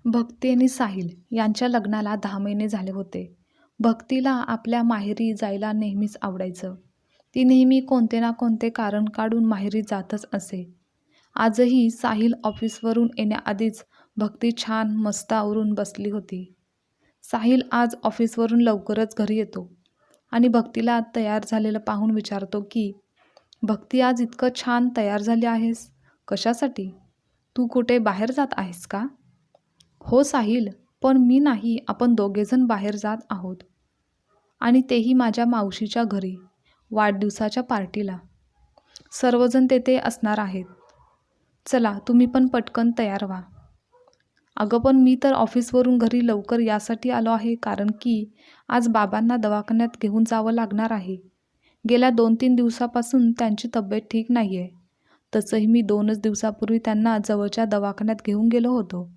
भक्ती आणि साहिल यांच्या लग्नाला 10 महिने झाले होते. भक्तीला आपल्या माहेरी जायला नेहमीच आवडायचं. ती नेहमी कोणते ना कोणते कारण काढून माहेरी जातच असे. आजही साहिल ऑफिसवरून येण्याआधीच भक्ती छान मस्त आवरून बसली होती. साहिल आज ऑफिसवरून लवकरच घरी येतो आणि भक्तीला तयार झालेलं पाहून विचारतो की, भक्ती आज इतकं छान तयार झाली आहेस, कशासाठी? तू कुठे बाहेर जात आहेस का? हो साहिल, पण मी नाही, आपण दोघेजण बाहेर जात आहोत. आणि तेही माझ्या मावशीच्या घरी, वाढदिवसाच्या पार्टीला. सर्वजण तेथे असणार आहेत. चला तुम्ही पण पटकन तयार व्हा. अगं पण मी तर ऑफिसवरून घरी लवकर यासाठी आलो आहे कारण की आज बाबांना दवाखान्यात घेऊन जावं लागणार आहे. गेल्या 2-3 दिवसापासून त्यांची तब्येत ठीक नाही आहे. तसंही मी 2च दिवसापूर्वी त्यांना जवळच्या दवाखान्यात घेऊन गेलो होतो.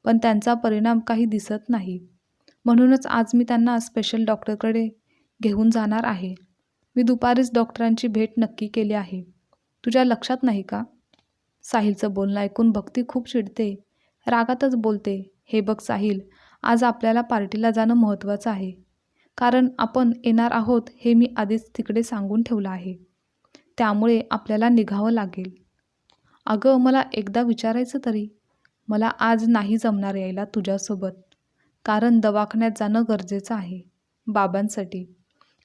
पण त्यांचा परिणाम काही दिसत नाही. म्हणूनच आज मी त्यांना स्पेशल डॉक्टरकडे घेऊन जाणार आहे. मी दुपारीच डॉक्टरांची भेट नक्की केली आहे. तुझ्या लक्षात नाही का? साहिलचं बोलणं ऐकून भक्ती खूप चिडते. रागातच बोलते, हे बघ साहिल, आज आपल्याला पार्टीला जाणं महत्त्वाचं आहे. कारण आपण येणार आहोत हे मी आधीच तिकडे सांगून ठेवलं आहे. त्यामुळे आपल्याला निघावं लागेल. अगं मला एकदा विचारायचं तरी. मला आज नाही जमणार यायला तुझ्यासोबत. कारण दवाखान्यात जाणं गरजेचं आहे. बाबांसाठी.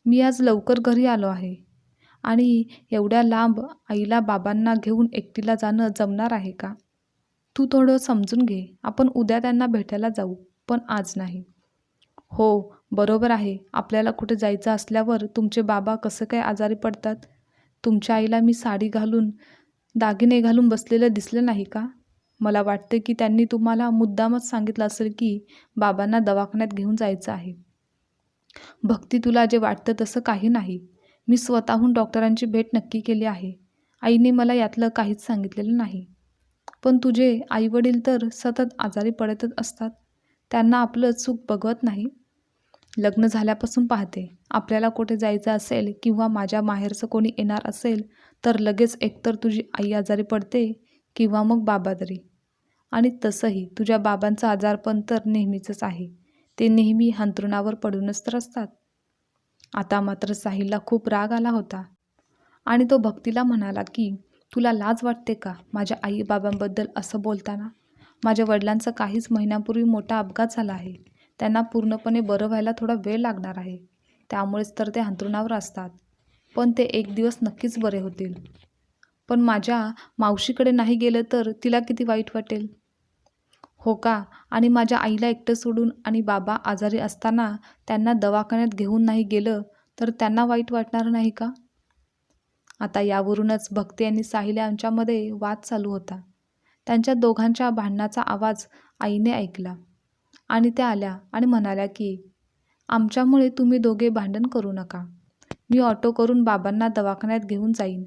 मी आज लवकर घरी आलो आहे. आणि एवढ्या लांब आईला बाबांना घेऊन एकटीला जाणं जमणार आहे का? तू थोडं समजून घे. आपण उद्या त्यांना भेटायला जाऊ, पण आज नाही. हो, बरोबर आहे. आपल्याला कुठे जायचं असल्यावर तुमचे बाबा कसं काय आजारी पडतात? तुमच्या आईला मी साडी घालून, दागिने घालून बसलेलं दिसलं नाही का? मला वाटते की त्यांनी तुम्हाला मुद्दामच सांगितलं असेल की बाबांना दवाखान्यात घेऊन जायचं आहे. भक्ती, तुला जे वाटतं तसं काही नाही. मी स्वतःहून डॉक्टरांची भेट नक्की केली आहे. आईने मला यातलं काहीच सांगितलेलं नाही. पण तुझे आईवडील तर सतत आजारी पडतच असतात. त्यांना आपलं सुख बघवत नाही. लग्न झाल्यापासून पाहते, आपल्याला कुठे जायचं असेल किंवा माझ्या माहेरचं कोणी येणार असेल तर लगेच एकतर तुझी आई आजारी पडते किंवा मग बाबा तरी. आणि तसंही तुझ्या बाबांचं आजारपण तर नेहमीचंच आहे. ते नेहमी अंथरुणावर पडूनच तर असतात. आता मात्र साहिलला खूप राग आला होता आणि तो भक्तीला म्हणाला की, तुला लाज वाटते का माझ्या आई बाबांबद्दल असं बोलताना? माझ्या वडिलांचा काहीच महिन्यांपूर्वी मोठा अपघात झाला आहे. त्यांना पूर्णपणे बरं व्हायला थोडा वेळ लागणार आहे. त्यामुळेच तर ते अंथरुणावर असतात. पण ते एक दिवस नक्कीच बरे होतील. पण माझ्या मावशीकडे नाही गेलं तर तिला किती वाईट वाटेल. हो का? आणि माझ्या आईला एकटं सोडून आणि बाबा आजारी असताना त्यांना दवाखान्यात घेऊन नाही गेलं तर त्यांना वाईट वाटणार नाही का? आता यावरूनच भक्ती आणि साहिल यांच्यामध्ये वाद चालू होता. त्यांच्या दोघांच्या भांडणाचा आवाज आईने ऐकला आणि त्या आल्या आणि म्हणाल्या की, आमच्यामुळे तुम्ही दोघे भांडण करू नका. मी ऑटो करून बाबांना दवाखान्यात घेऊन जाईन.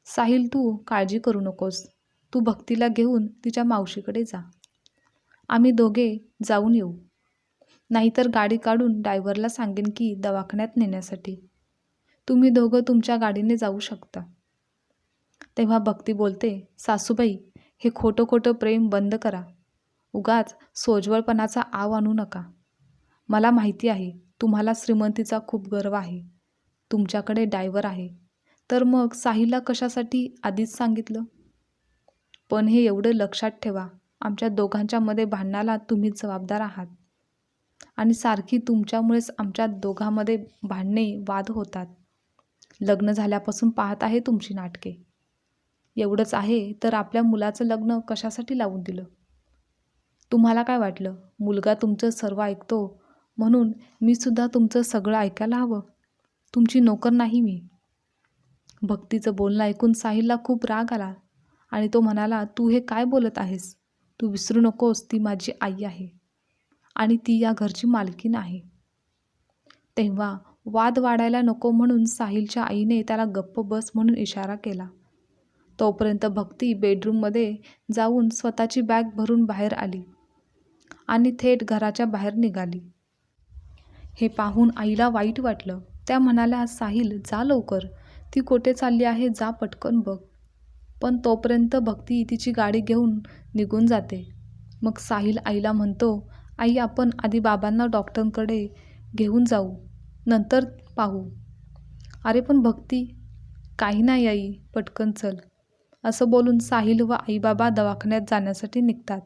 साहिल, तू काळजी करू नकोस. तू भक्तीला घेऊन तिच्या मावशीकडे जा. आम्ही दोघे जाऊन येऊ. नाहीतर गाडी काढून ड्रायव्हरला सांगेन की दवाखान्यात नेण्यासाठी. तुम्ही दोघं तुमच्या गाडीने जाऊ शकता. तेव्हा भक्ती बोलते, सासूबाई, हे खोटं खोटं प्रेम बंद करा. उगाच सोज्वळपणाचा आव आणू नका. मला माहिती आहे तुम्हाला श्रीमंतीचा खूप गर्व आहे. तुमच्याकडे ड्रायव्हर आहे. तर मग साहिलला कशासाठी आधीच सांगितलं? पण हे एवढं लक्षात ठेवा, आमच्या दोघांच्या मध्ये भांडणाला तुम्हीच जबाबदार आहात. आणि सारखी तुमच्यामुळेच आमच्या दोघांमध्ये भांडणे वाद होतात. लग्न झाल्यापासून पाहत आहे तुमची नाटके. एवढंच आहे तर आपल्या मुलाचं लग्न कशासाठी लावून दिलं? तुम्हाला काय वाटलं, मुलगा तुमचं सर्व ऐकतो म्हणून मी सुद्धा तुमचं सगळं ऐकायला हवं? तुमची नोकर नाही मी. भक्तीचं बोलणं ऐकून साहिलला खूप राग आला आणि तो म्हणाला, तू हे काय बोलत आहेस? तू विसरू नकोस, ती माझी आई आहे आणि ती या घरची मालकीण आहे. तेव्हा वाद वाढायला नको म्हणून साहिलच्या आईने त्याला गप्प बस म्हणून इशारा केला. तोपर्यंत भक्ती बेडरूममध्ये जाऊन स्वतःची बॅग भरून बाहेर आली आणि थेट घराच्या बाहेर निघाली. हे पाहून आईला वाईट वाटलं. त्या म्हणाल्या, साहिल जा लवकर, ती कुठे चालली आहे, जा पटकन बघ. पण तोपर्यंत भक्ती तिची गाडी घेऊन निघून जाते. मग साहिल आईला म्हणतो, आई आपण आधी बाबांना डॉक्टरांकडे घेऊन जाऊ, नंतर पाहू. अरे पण भक्ती, काही नाही आई, पटकन चल. असं बोलून साहिल व आईबाबा दवाखान्यात जाण्यासाठी निघतात.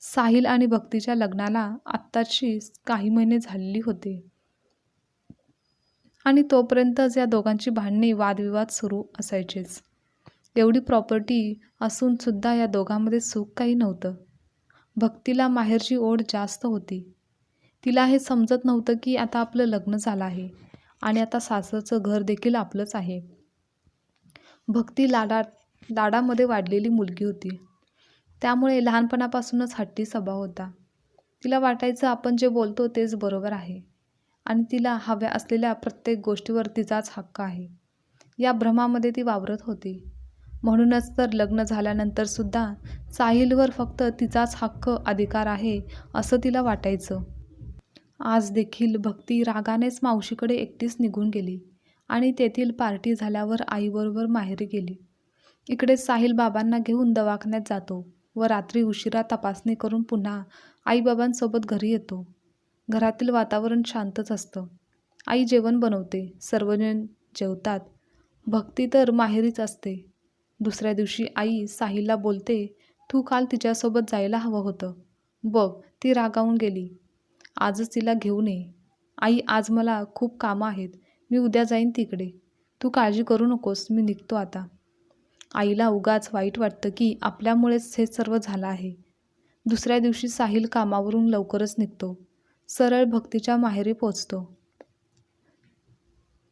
साहिल आणि भक्तीच्या लग्नाला आत्ताची काही महिने झालेली होते आणि तोपर्यंतच या दोघांची भांडणे वादविवाद सुरू असायचेच. एवढी प्रॉपर्टी असून सुद्धा या दोघांमध्ये सुख काही नव्हतं. भक्तीला माहेरची ओढ जास्त होती. तिला हे समजत नव्हतं की आता आपलं लग्न झालं आहे आणि आता सासरचं घर देखील आपलंच आहे. भक्ती लाडामध्ये वाढलेली मुलगी होती. त्यामुळे लहानपणापासूनच हट्टी स्वभाव होता. तिला वाटायचं आपण जे बोलतो तेच बरोबर आहे आणि तिला हव्या असलेल्या प्रत्येक गोष्टीवर तिचाच हक्क आहे. या भ्रमामध्ये ती वावरत होती. म्हणूनच तर लग्न झाल्यानंतरसुद्धा साहिलवर फक्त तिचाच हक्क अधिकार आहे असं तिला वाटायचं. आज देखील भक्ती रागानेच मावशीकडे एकटीच निघून गेली आणि तेथील पार्टी झाल्यावर आईबरोबर माहेरी गेली. इकडे साहिल बाबांना घेऊन दवाखान्यात जातो व रात्री उशिरा तपासणी करून पुन्हा आईबाबांसोबत घरी येतो. घरातील वातावरण शांतच असतं. आई जेवण बनवते, सर्वजण जेवतात. भक्ती तर माहेरीच असते. दुसऱ्या दिवशी आई साहिलला बोलते, तू काल तिच्यासोबत जायला हवं होतं. बघ ती रागावून गेली. आजच तिला घेऊन ये. आई आज मला खूप कामं आहेत, मी उद्या जाईन तिकडे. तू काळजी करू नकोस, मी निघतो आता. आईला उगाच वाईट वाटतं की आपल्यामुळेच हे सर्व झालं आहे. दुसऱ्या दिवशी साहिल कामावरून लवकरच निघतो. सरळ भक्तीच्या माहेरी पोचतो.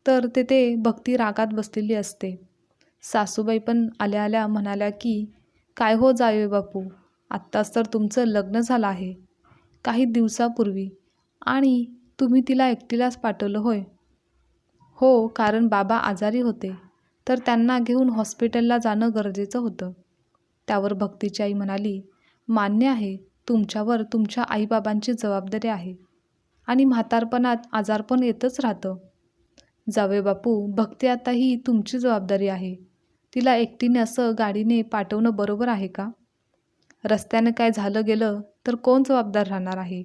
तर तेथे भक्ती रागात बसलेली असते. सासूबाई पण आल्या आल्या म्हणाल्या की काय हो जावे बापू, आत्ताच तर तुमचं लग्न झालं आहे, काही दिवसापूर्वी, आणि तुम्ही तिला एकटीलाच पाठवलं होय? हो, कारण बाबा आजारी होते तर त्यांना घेऊन हॉस्पिटलला जाणं गरजेचं होतं. त्यावर भक्तीची आई म्हणाली, मान्य आहे, तुमच्यावर तुमच्या आईबाबांची जबाबदारी आहे आणि म्हातारपणात आजारपण येतच राहतं. जावे बापू, भक्ती आता ही तुमची जबाबदारी आहे. तिला एकटीने असं गाडीने पाठवणं बरोबर आहे का? रस्त्याने काय झालं गेलं तर कोण जबाबदार राहणार आहे?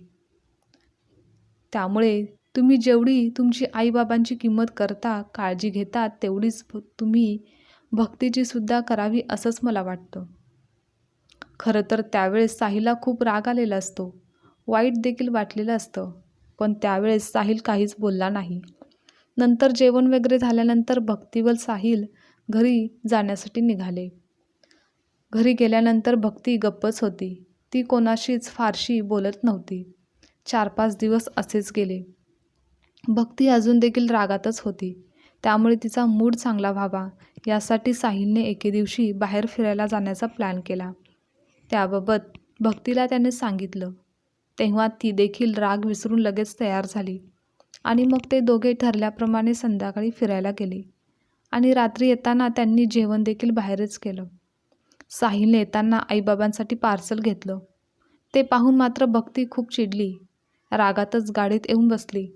त्यामुळे तुम्ही जेवढी तुमची आईबाबांची किंमत करता, काळजी घेता, तेवढीच तुम्ही भक्तीची सुद्धा करावी असंच मला वाटतं. खरं तर त्यावेळेस साहिलला खूप राग आलेला असतो, वाईट देखील वाटलेलं असतं. पण त्यावेळेस साहिल काहीच बोलला नाही. नंतर जेवण वगैरे झाल्यानंतर भक्ती व साहिल घरी जाण्यासाठी निघाले. घरी गेल्यानंतर भक्ती गप्पच होती. ती कोणाशीच फारशी बोलत नव्हती. 4-5 दिवस असेच गेले. भक्ती अजून देखील रागातच होती. त्यामुळे तिचा मूड चांगला व्हावा यासाठी साहिलने एके दिवशी बाहेर फिरायला जाण्याचा प्लॅन केला. त्याबाबत भक्तीला त्याने सांगितलं. तेव्हा ती देखील राग विसरून लगेच तयार झाली आणि मग ते दोघे ठरल्याप्रमाणे संध्याकाळी फिरायला गेले आणि रात्री येताना त्यांनी जेवण देखील बाहेरच केलं. साहिलने येताना आईबाबांसाठी पार्सल घेतलं. ते पाहून मात्र भक्ती खूप चिडली. रागातच गाडीत येऊन बसली.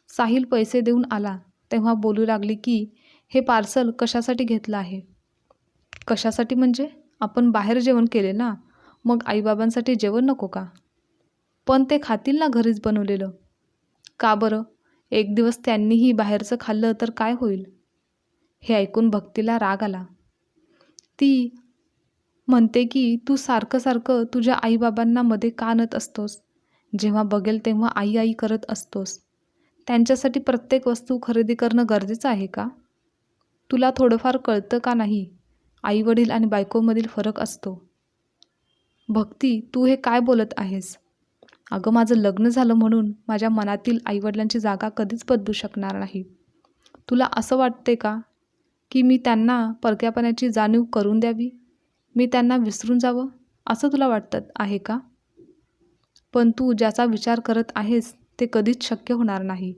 साहिल पैसे देऊन आला तेव्हा बोलू लागली की हे पार्सल कशासाठी घेतलं आहे? कशासाठी म्हणजे? आपण बाहेर जेवण केले ना, मग आईबाबांसाठी जेवण नको का? पण ते खातील ना घरीच बनवलेलं. का बरं? एक दिवस त्यांनीही बाहेरचं खाल्लं तर काय होईल? हे ऐकून भक्तीला राग आला. ती म्हणते की तू सारखं सारखं तुझ्या आईबाबांना मध्ये का आणत असतोस? जेव्हा बघेल तेव्हा आई आई करत असतोस. त्यांच्यासाठी प्रत्येक वस्तू खरेदी करणं गरजेचं आहे का? तुला थोडंफार कळतं का नाही? आईवडील आणि बायकोमधील फरक असतो. भक्ती, तू हे काय बोलत आहेस? अगं, माझं लग्न झालं म्हणून माझ्या मनातील आईवडिलांची जागा कधीच बदलू शकणार नाही. तुला असं वाटते का की मी त्यांना परक्यापणाची जाणीव करून द्यावी? मी त्यांना विसरून जावं असं तुला वाटत आहे का? पण तू ज्याचा विचार करत आहेस ते कधीच शक्य होणार नाही.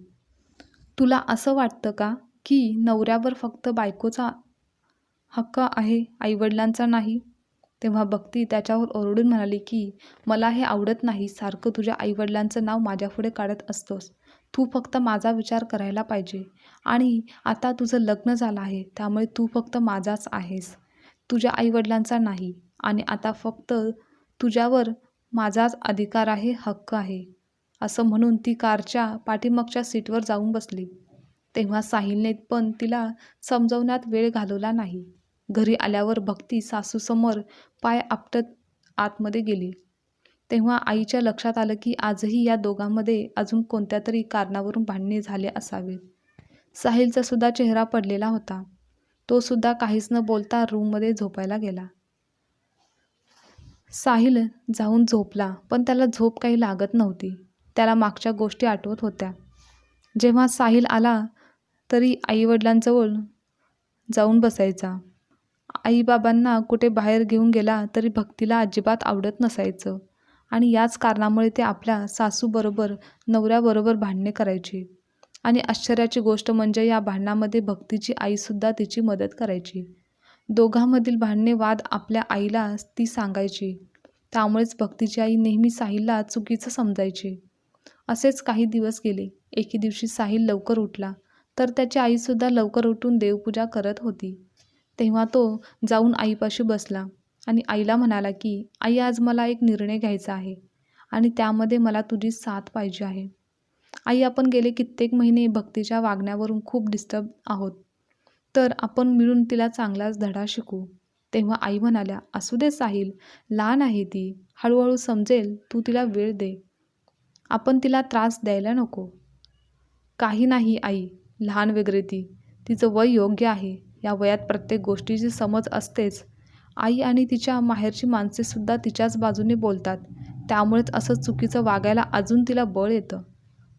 तुला असं वाटतं का की नवऱ्यावर फक्त बायकोचा हक्क आहे, आईवडिलांचा नाही? तेव्हा भक्ती त्याच्यावर ओरडून म्हणाली की मला हे आवडत नाही, सारखं तुझ्या आईवडिलांचं नाव माझ्यापुढे काढत असतोस. तू फक्त माझा विचार करायला पाहिजे आणि आता तुझं लग्न झालं आहे त्यामुळे तू फक्त माझाच आहेस, तुझ्या आईवडिलांचा नाही. आणि आता फक्त तुझ्यावर माझाच अधिकार आहे, हक्क आहे, असं म्हणून ती कारच्या पाठीमागच्या सीटवर जाऊन बसली. तेव्हा साहिलने पण तिला समजवण्यात वेळ घालवला नाही. घरी आल्यावर भक्ती सासूसमोर पाय आपटत आतमध्ये गेली. तेव्हा आईच्या लक्षात आलं की आजही या दोघांमध्ये अजून कोणत्यातरी कारणावरून भांडणे झाले असावेत. साहिलचा सुद्धा चेहरा पडलेला होता. तो सुद्धा काहीच न बोलता रूममध्ये झोपायला गेला. साहिल जाऊन झोपला, पण त्याला झोप काही लागत नव्हती. त्याला मागच्या गोष्टी आठवत होत्या. जेव्हा साहिल आला तरी आईवडिलांजवळ जाऊन बसायचा. आईबाबांना कुठे बाहेर घेऊन गेला तरी भक्तीला अजिबात आवडत नसायचं आणि याच कारणामुळे ते आपल्या सासूबरोबर, नवऱ्याबरोबर भांडणे करायची. आणि आश्चर्याची गोष्ट म्हणजे या भांडणामध्ये भक्तीची आईसुद्धा तिची मदत करायची. दोघांमधील भांडणे वाद आपल्या आईला ती सांगायची. त्यामुळेच भक्तीची आई नेहमी साहिलला चुकीचं समजायची. असेच काही दिवस गेले. एके दिवशी साहिल लवकर उठला तर त्याची आईसुद्धा लवकर उठून देवपूजा करत होती. तेव्हा तो जाऊन आईपाशी बसला आणि आईला म्हणाला की आई, आज मला एक निर्णय घ्यायचा आहे आणि त्यामध्ये मला तुझी साथ पाहिजे आहे. आई, आपण गेले कित्येक महिने भक्तीच्या वागण्यावरून खूप डिस्टर्ब आहोत, तर आपण मिळून तिला चांगलाच धडा शिकू. तेव्हा आई म्हणाल्या, असू दे साहिल, लहान आहे ती, हळूहळू समजेल, तू तिला वेळ दे. आपण तिला त्रास द्यायला नको. काही नाही आई, लहान वगैरे ती, तिचं वय योग्य आहे. या वयात प्रत्येक गोष्टीची समज असतेच. आई आणि तिच्या माहेरची माणसेसुद्धा तिच्याच बाजूने बोलतात, त्यामुळेच असं चुकीचं वागायला अजून तिला बळ येतं.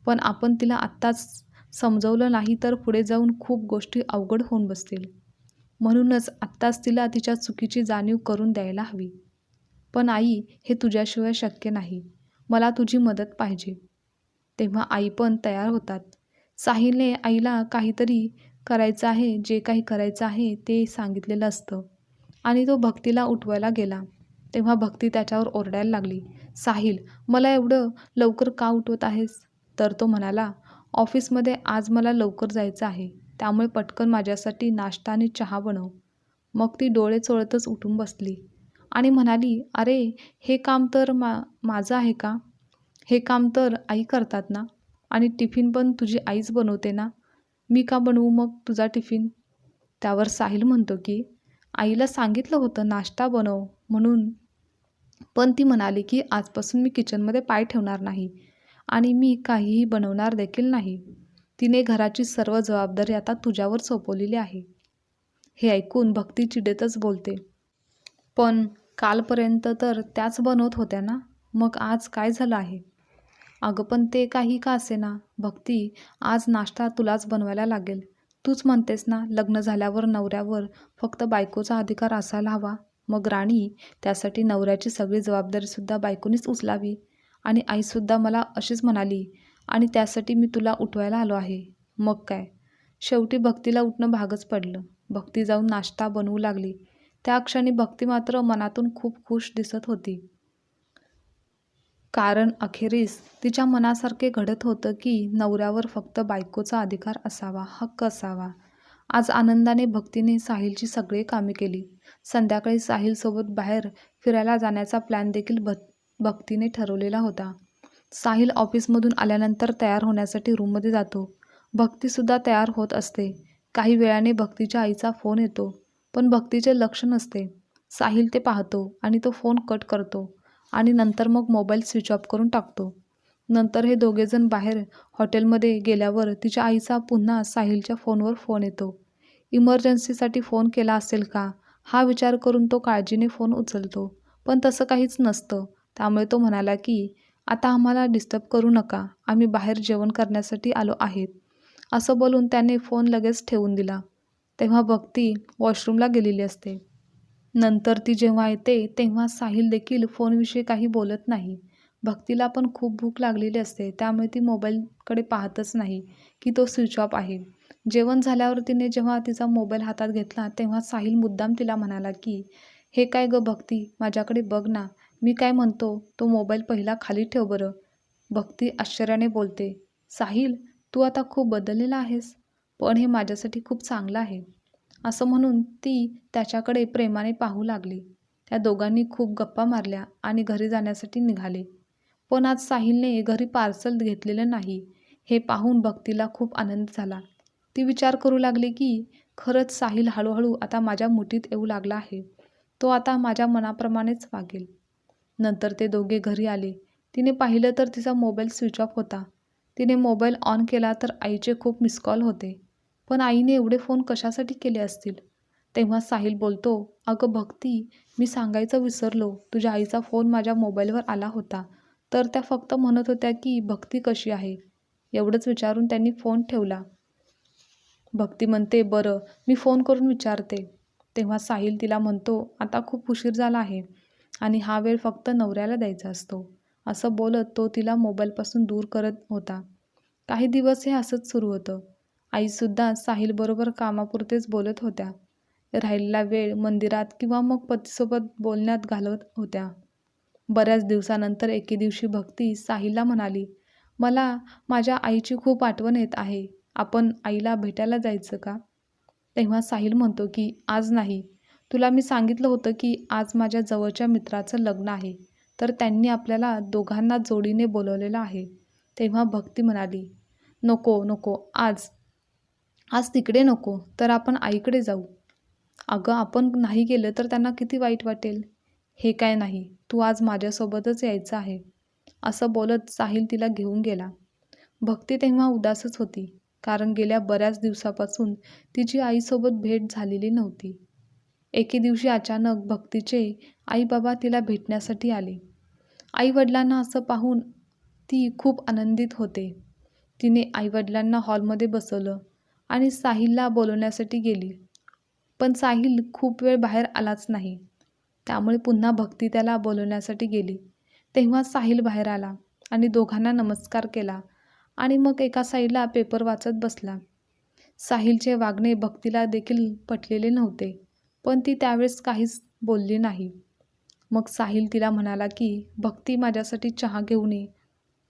पण आपण तिला आत्ताच समजवलं नाही तर पुढे जाऊन खूप गोष्टी अवघड होऊन बसतील. म्हणूनच आत्ताच तिला तिच्या चुकीची जाणीव करून द्यायला हवी. पण आई, हे तुझ्याशिवाय शक्य नाही. मला तुझी मदत पाहिजे. तेव्हा आई पण तयार होतात. साहिलने आईला काहीतरी करायचं आहे, जे काही करायचं आहे ते सांगितलेलं असतं आणि तो भक्तीला उठवायला गेला. तेव्हा भक्ती त्याच्यावर ओरडायला लागली, साहिल, मला एवढं लवकर का उठवत आहेस? तर तो म्हणाला, ऑफिसमध्ये आज मला लवकर जायचं आहे, त्यामुळे पटकन माझ्यासाठी नाश्ता आणि चहा बनव. मग ती डोळे चोळतच उठून बसली आणि म्हणाली, अरे, हे काम तर माझं आहे का? हे काम तर आई करतात ना, आणि टिफिन पण तुझी आईच बनवते ना, मी का बनवू मग तुझा टिफिन? त्यावर साहिल म्हणतो की आईला सांगितलं होतं नाश्ता बनव म्हणून, पण ती म्हणाली की आजपासून मी किचनमध्ये पाय ठेवणार नाही आणि मी काहीही बनवणार देखील नाही. तिने घराची सर्व जबाबदारी आता तुझ्यावर सोपवलेली आहे. हे ऐकून भक्ती चिडेतच बोलते, पण कालपर्यंत तर त्याच बनवत होत्या ना, मग आज काय झालं आहे? अगं, पण ते काही का असेना भक्ती, आज नाश्ता तुलाच बनवायला लागेल. तूच म्हणतेस ना, लग्न झाल्यावर नवऱ्यावर फक्त बायकोचा अधिकार असायला हवा. मग राणी, त्यासाठी नवऱ्याची सगळी जबाबदारीसुद्धा बायकोनीच उचलावी. आणि आईसुद्धा मला अशीच म्हणाली आणि त्यासाठी मी तुला उठवायला आलो आहे. मग काय? शेवटी भक्तीला उठणं भागच पडलं. भक्ती जाऊन नाश्ता बनवू लागली. त्या क्षणी भक्ती मात्र मनातून खूप खुश दिसत होती. कारण अखेरीस तिच्या मनासारखे घडत होतं की नवऱ्यावर फक्त बायकोचा अधिकार असावा, हक्क असावा. आज आनंदाने भक्तीने साहिलची सगळी कामे केली. संध्याकाळी साहिलसोबत बाहेर फिरायला जाण्याचा प्लॅन देखील भक्तीने ठरवलेला होता. साहिल ऑफिसमधून आल्यानंतर तयार होण्यासाठी रूममध्ये जातो. भक्तीसुद्धा तयार होत असते. काही वेळाने भक्तीच्या आईचा फोन येतो, पण भक्तीचे लक्ष नसते. साहिल ते पाहतो आणि तो फोन कट करतो आणि नंतर मग मोबाईल स्विच ऑफ करून टाकतो. नंतर हे दोघेजण बाहेर हॉटेलमध्ये गेल्यावर तिच्या आईचा पुन्हा साहिलच्या फोनवर फोन येतो. इमर्जन्सीसाठी फोन केला असेल का, हा विचार करून तो काळजीने फोन उचलतो, पण तसं काहीच नसतं. त्यामुळे तो म्हणाला की आता आम्हाला डिस्टर्ब करू नका, आम्ही बाहेर जेवण करण्यासाठी आलो आहेत, असं बोलून त्याने फोन लगेच ठेवून दिला. तेव्हा भक्ती वॉशरूमला गेलेली असते. नंतर ती जेव्हा येते तेव्हा साहिल देखील फोनविषयी काही बोलत नाही. भक्तीला पण खूप भूक लागलेली असते, त्यामुळे ती मोबाईलकडे पाहतच नाही की तो स्विच ऑफ आहे. जेवण झाल्यावर तिने जेव्हा तिचा मोबाईल हातात घेतला तेव्हा साहिल मुद्दाम तिला म्हणाला की हे काय गं भक्ती, माझ्याकडे बघ ना, मी काय म्हणतो, तो मोबाईल पहिला खाली ठेव बरं. भक्ती आश्चर्याने बोलते, साहिल, तू आता खूप बदललेला आहेस, पण हे माझ्यासाठी खूप चांगलं आहे, असं म्हणून ती त्याच्याकडे प्रेमाने पाहू लागली. त्या दोघांनी खूप गप्पा मारल्या आणि घरी जाण्यासाठी निघाले. पण आज साहिलने घरी पार्सल घेतलेलं नाही हे पाहून भक्तीला खूप आनंद झाला. ती विचार करू लागली की खरंच साहिल हळूहळू आता माझ्या मुठीत येऊ लागला आहे. तो आता माझ्या मनाप्रमाणेच वागेल. नंतर ते दोघे घरी आले. तिने पाहिलं तर तिचा मोबाईल स्विच ऑफ होता. तिने मोबाईल ऑन केला तर आईचे खूप मिस कॉल होते. पण आईने एवढे फोन कशासाठी केले असतील? तेव्हा साहिल बोलतो, "अगं भक्ती, मी सांगायचं विसरलो. तुझ्या आईचा फोन माझ्या मोबाईलवर आला होता. तर त्या फक्त म्हणत होत्या की भक्ती कशी आहे?" एवढंच विचारून त्यांनी फोन ठेवला. भक्ती म्हणते, "बरं, मी फोन करून विचारते." तेव्हा साहिल तिला म्हणतो, "आता खूप उशीर झाला आहे आणि हा वेळ फक्त नवऱ्याला द्यायचा असतो." असं बोलत तो तिला मोबाईलपासून दूर करत होता. काही दिवस हे असंच सुरू होतं. आईसुद्धा साहिलबरोबर कामापुरतेच बोलत होत्या. राहिलेला वेळ मंदिरात किंवा मग पतीसोबत बोलण्यात घालवत होत्या. बऱ्याच दिवसानंतर एके दिवशी भक्ती साहिलला म्हणाली, "मला माझ्या आईची खूप आठवण येत आहे. आपण आईला भेटायला जायचं का?" तेव्हा साहिल म्हणतो की आज नाही. तुला मी सांगितलं होतं की आज माझ्या जवळच्या मित्राचं लग्न आहे. तर त्यांनी आपल्याला दोघांना जोडीने बोलवलेलं आहे. तेव्हा भक्ती म्हणाली, "नको, नको, आज आज तिकडे नको, तर आपण आईकडे जाऊ." "अगं आपण नाही गेलं तर त्यांना किती वाईट वाटेल." "हे काय नाही, तू आज माझ्यासोबतच यायचं आहे." असं बोलत साहिल तिला घेऊन गेला. भक्ती तेव्हा उदासच होती. कारण गेल्या बऱ्याच दिवसापासून तिची आईसोबत भेट झालेली नव्हती. एके दिवशी अचानक भक्तीचे आई-बाबा तिला भेटण्यासाठी आले. आई-वडिलांना असं पाहून ती खूप आनंदित होते. तिने आई-वडिलांना हॉलमध्ये बसवलं आणि साहिलला बोलवण्यासाठी गेली. पण साहिल खूप वेळ बाहेर आलाच नाही. त्यामुळे पुन्हा भक्ती त्याला बोलवण्यासाठी गेली. तेव्हा साहिल बाहेर आला आणि दोघांना नमस्कार केला आणि मग एका साईडला पेपर वाचत बसला. साहिलचे वागणे भक्तीला देखील पटलेले नव्हते. पण ती त्यावेळेस काहीच बोलली नाही. मग साहिल तिला म्हणाला की भक्ती माझ्यासाठी चहा घेऊन ये.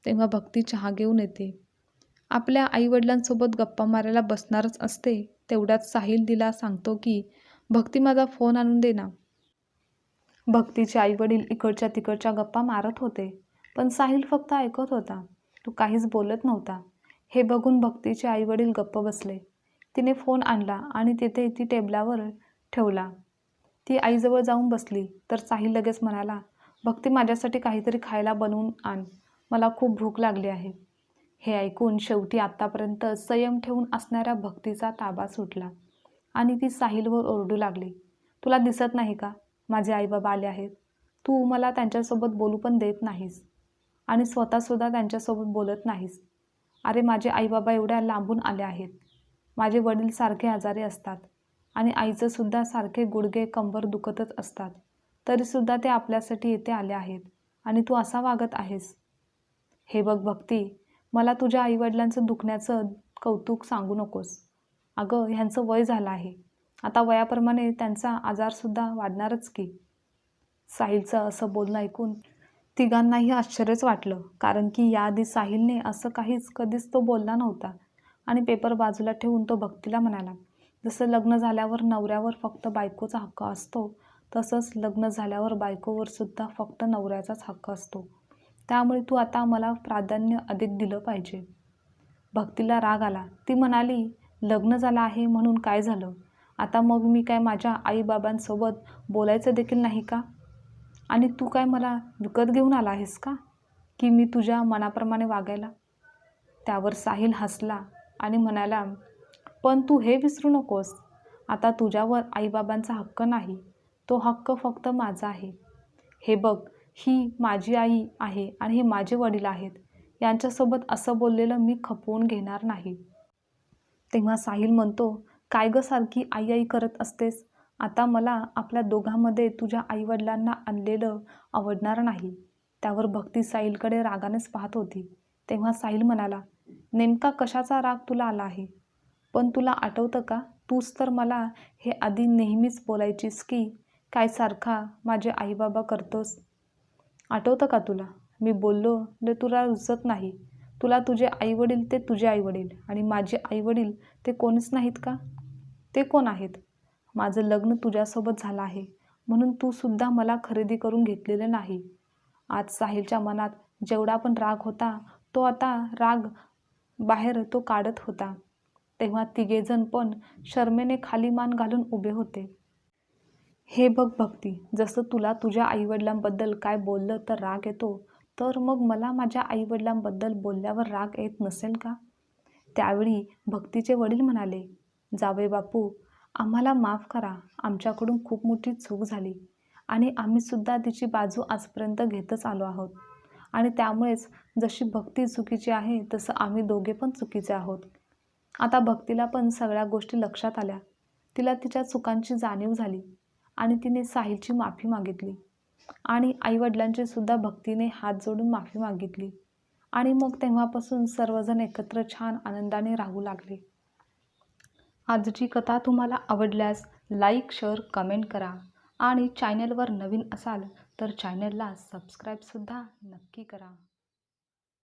तेव्हा भक्ती चहा घेऊन येते. आपल्या आईवडिलांसोबत गप्पा मारायला बसणारच असते. तेवढ्यात साहिल तिला सांगतो की भक्ती माझा फोन आणून दे ना. भक्तीचे आईवडील इकडच्या तिकडच्या गप्पा मारत होते. पण साहिल फक्त ऐकत होता. तो काहीच बोलत नव्हता. हे बघून भक्तीचे आईवडील गप्प बसले. तिने फोन आणला आणि तिथे ती टेबलावर ठेवला. ती आईजवळ जाऊन बसली तर साहिल लगेच म्हणाला, "भक्ती माझ्यासाठी काहीतरी खायला बनवून आण. मला खूप भूक लागली आहे." हे ऐकून शेवटी आत्तापर्यंत संयम ठेवून असणाऱ्या भक्तीचा ताबा सुटला आणि ती साहिलवर ओरडू लागली, "तुला दिसत नाही का? माझे आईबाबा आले आहेत. तू मला त्यांच्यासोबत बोलू पण देत नाहीस आणि स्वतःसुद्धा त्यांच्यासोबत बोलत नाहीस. अरे माझे आईबाबा एवढ्या लांबून आले आहेत. माझे वडील सारखे आजारी असतात आणि आईचं सुद्धा सारखे गुडघे कंबर दुखतच असतात. तरीसुद्धा ते आपल्यासाठी इथे आले आहेत आणि तू असा वागत आहेस. हे बघ भक्ती, मला तुझ्या आईवडिलांचं दुखण्याचं कौतुक सांगू नकोस. अगं ह्यांचं वय झालं आहे. आता वयाप्रमाणे त्यांचा आजारसुद्धा वाढणारच की." साहिलचं असं बोलणं ऐकून तिघांनाही आश्चर्यच वाटलं. कारण की याआधी साहिलने असं कधीच तो बोलला नव्हता. आणि पेपर बाजूला ठेवून तो भक्तीला म्हणाला, "जसं लग्न झाल्यावर नवऱ्यावर फक्त बायकोचा हक्क असतो, तसंच लग्न झाल्यावर बायकोवर सुद्धा फक्त नवऱ्याचाच हक्क असतो. त्यामुळे तू आता मला प्राधान्य अधिक दिलं पाहिजे." भक्तीला राग आला. ती म्हणाली, "लग्न झालं आहे म्हणून काय झालं? आता मग मी काय माझ्या आईबाबांसोबत बोलायचं देखील नाही का? आणि तू काय मला विकत घेऊन आला आहेस का? की मी तुझ्या मनाप्रमाणे वागायला?" त्यावर साहिल हसला आणि म्हणाला, "पण तू हे विसरू नकोस, आता तुझ्यावर आईबाबांचा हक्क नाही. तो हक्क फक्त माझा आहे. हे बघ, ही माझी आई आहे आणि हे माझे वडील आहेत. यांच्यासोबत असं बोललेलं मी खपवून घेणार नाही." तेव्हा साहिल म्हणतो, "काय गं सारखी आई आई करत असतेस? आता मला आपल्या दोघांमध्ये तुझ्या आईवडिलांना आणलेलं आवडणार नाही." त्यावर भक्ती साहिलकडे रागानेच पाहत होती. तेव्हा साहिल म्हणाला, "नेमका कशाचा राग तुला आला आहे? पण तुला आठवतं का? तूच तर मला हे आधी नेहमीच बोलायचीस की काय सारखा माझे आईबाबा करतोस. आठवतं का तुला? मी बोललो ते तुला रुचत नाही. तुला तुझे आईवडील ते तुझे आईवडील आणि माझे आईवडील ते कोणीच नाहीत का? ते कोण आहेत? माझं लग्न तुझ्यासोबत झालं आहे म्हणून तू सुद्धा मला खरेदी करून घेतलेले नाही. आज साहिलच्या मनात जेवढा पण राग होता तो आता राग बाहेर तो काढत होता. तेव्हा तिघेजण पण शरमेने खाली मान घालून उभे होते. हे बघ भक्ती, जसं तुला तुझ्या आईवडिलांबद्दल काय बोललं तर राग येतो, तर मग मला माझ्या आईवडिलांबद्दल बोलल्यावर राग येत नसेल का? त्यावेळी भक्तीचे वडील म्हणाले, जावई बापू, आम्हाला माफ करा. आमच्याकडून खूप मोठी चूक झाली आणि आम्ही सुद्धा तिची बाजू आजपर्यंत घेतच आलो आहोत. आणि त्यामुळेच जशी भक्ती चुकीची आहे तसं आम्ही दोघे पण चुकीचे आहोत. आता भक्तीला पण सगळ्या गोष्टी लक्षात आल्या. तिला तिच्या चुकांची जाणीव झाली आणि तिने साहिलची माफी मागितली आणि आईवडिलांची सुद्धा भक्तीने हात जोडून माफी मागितली. आणि मग तेव्हापासून सर्वजण एकत्र छान आनंदाने राहू लागले. आजची कथा तुम्हाला आवडल्यास लाईक, शेअर, कमेंट करा आणि चॅनलवर नवीन असाल तर चॅनलला सबस्क्राईबसुद्धा नक्की करा.